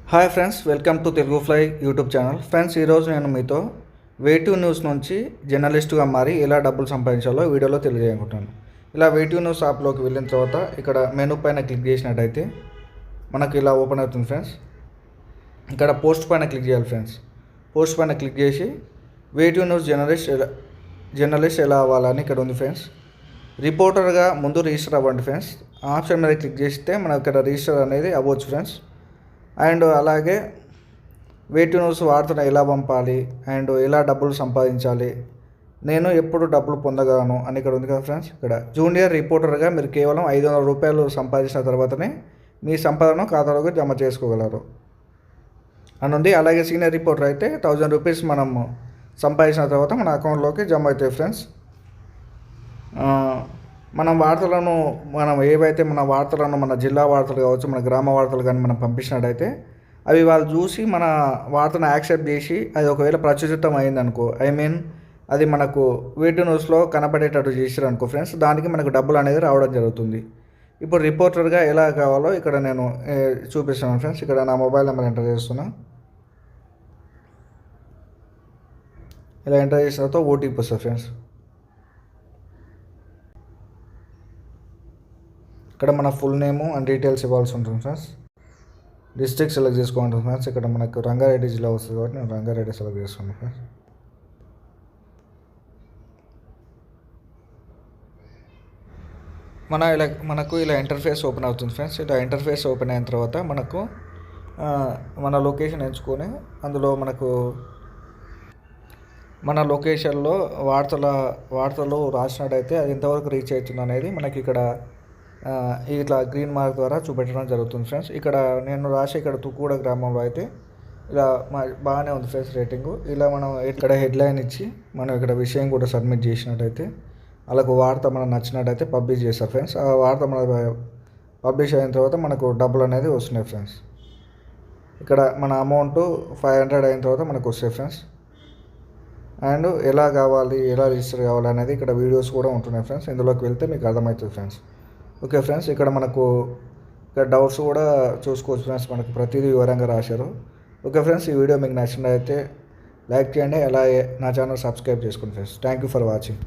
Hi friends, welcome to Telugu fly YouTube channel. Friends, ఈరోజు నేను మీతో వేటివ్ న్యూస్ నుంచి జర్నలిస్ట్గా మారి ఎలా డబ్బులు సంపాదించాలో వీడియోలో తెలియజేయకుంటాను. ఇలా వేటివ్ న్యూస్ యాప్లోకి వెళ్ళిన తర్వాత ఇక్కడ మెనూ పైన క్లిక్ చేసినట్టయితే మనకు ఇలా ఓపెన్ అవుతుంది ఫ్రెండ్స్. ఇక్కడ పోస్ట్ పైన క్లిక్ చేయాలి ఫ్రెండ్స్. పోస్ట్ పైన క్లిక్ చేసి వేటివ్ న్యూస్ జర్నలిస్ట్ ఎలా అవ్వాలని ఇక్కడ ఉంది ఫ్రెండ్స్. రిపోర్టర్గా ముందు రిజిస్టర్ అవ్వండి ఫ్రెండ్స్. ఆప్షన్ మీద క్లిక్ చేస్తే మనకు ఇక్కడ రిజిస్టర్ అనేది అవ్వచ్చు ఫ్రెండ్స్. అండ్ అలాగే వేటివ్ న్యూస్ వార్తను ఎలా పంపాలి అండ్ ఎలా డబ్బులు సంపాదించాలి, నేను ఎప్పుడు డబ్బులు పొందగలను అని ఇక్కడ ఉంది కదా ఫ్రెండ్స్. ఇక్కడ జూనియర్ రిపోర్టర్గా మీరు కేవలం 500 రూపాయలు సంపాదించిన తర్వాతనే మీ సంపాదన ఖాతాలోకి జమ చేసుకోగలరు అని ఉంది. అలాగే సీనియర్ రిపోర్టర్ అయితే 1000 రూపీస్ మనం సంపాదించిన తర్వాత మన అకౌంట్లోకి జమ అవుతాయి ఫ్రెండ్స్. మనం ఏవైతే మన వార్తలను, మన జిల్లా వార్తలు కావచ్చు, మన గ్రామ వార్తలు కానీ మనం పంపించినట్టయితే అవి వాళ్ళు చూసి మన వార్తను యాక్సెప్ట్ చేసి అది ఒకవేళ ప్రచురితం అయిందనుకో, అది మనకు వేటివ్ న్యూస్లో కనపడేటట్టు చేసారు అనుకో ఫ్రెండ్స్, దానికి మనకు డబ్బులు అనేది రావడం జరుగుతుంది. ఇప్పుడు రిపోర్టర్గా ఎలా కావాలో ఇక్కడ నేను చూపిస్తున్నాను ఫ్రెండ్స్. ఇక్కడ నా మొబైల్ నెంబర్ ఎంటర్ చేస్తున్నా. ఇలా ఎంటర్ చేసిన తర్వాత ఓటీపీ వస్తుంది ఫ్రెండ్స్. ఇక్కడ మన ఫుల్ నేము అండ్ డీటెయిల్స్ ఇవ్వాల్సి ఉంటుంది ఫ్రెండ్స్. డిస్ట్రిక్ట్ సెలెక్ట్ చేసుకోవాలి ఫ్రెండ్స్. ఇక్కడ మనకు రంగారెడ్డి జిల్లా వస్తుంది కాబట్టి నేను రంగారెడ్డి సెలెక్ట్ చేసుకున్నాను ఫ్రెండ్స్. మనకు ఇలా ఇంటర్ఫేస్ ఓపెన్ అవుతుంది ఫ్రెండ్స్. ఇలా ఇంటర్ఫేస్ ఓపెన్ అయిన తర్వాత మనకు మన లొకేషన్ ఎంచుకొని అందులో మనకు మన లొకేషన్లో వార్తలు రాసినట్టయితే అది ఎంతవరకు రీచ్ అవుతుంది అనేది మనకి ఇక్కడ ఇట్లా గ్రీన్ మార్క్ ద్వారా చూపెట్టడం జరుగుతుంది ఫ్రెండ్స్. ఇక్కడ నేను రాసి ఇక్కడ తుక్కుగూడ గ్రామంలో అయితే ఇలా బాగానే ఉంది ఫ్రెండ్స్ రేటింగు. ఇలా మనం ఇక్కడ హెడ్లైన్ ఇచ్చి మనం ఇక్కడ విషయం కూడా సబ్మిట్ చేసినట్టయితే వాళ్ళకు వార్త మనకు నచ్చినట్టయితే పబ్లిష్ చేస్తారు ఫ్రెండ్స్. ఆ వార్త మన పబ్లిష్ అయిన తర్వాత మనకు డబ్బులు అనేది వస్తున్నాయి ఫ్రెండ్స్. ఇక్కడ మన అమౌంట్ 500 అయిన తర్వాత మనకు వస్తాయి ఫ్రెండ్స్. అండ్ ఎలా రిజిస్టర్ కావాలి అనేది ఇక్కడ వీడియోస్ కూడా ఉంటున్నాయి ఫ్రెండ్స్. ఇందులోకి వెళ్తే మీకు అర్థమవుతుంది ఫ్రెండ్స్. ఓకే ఫ్రెండ్స్, ఇక్కడ ఇక్కడ డౌట్స్ కూడా చూసుకోవచ్చు ఫ్రెండ్స్. మనకు ప్రతిదీ వివరంగా రాశారు. ఓకే ఫ్రెండ్స్, ఈ వీడియో మీకు నచ్చినట్లయితే లైక్ చేయండి, అలాగే నా ఛానల్ సబ్స్క్రైబ్ చేసుకోండి friends. Thank you for watching.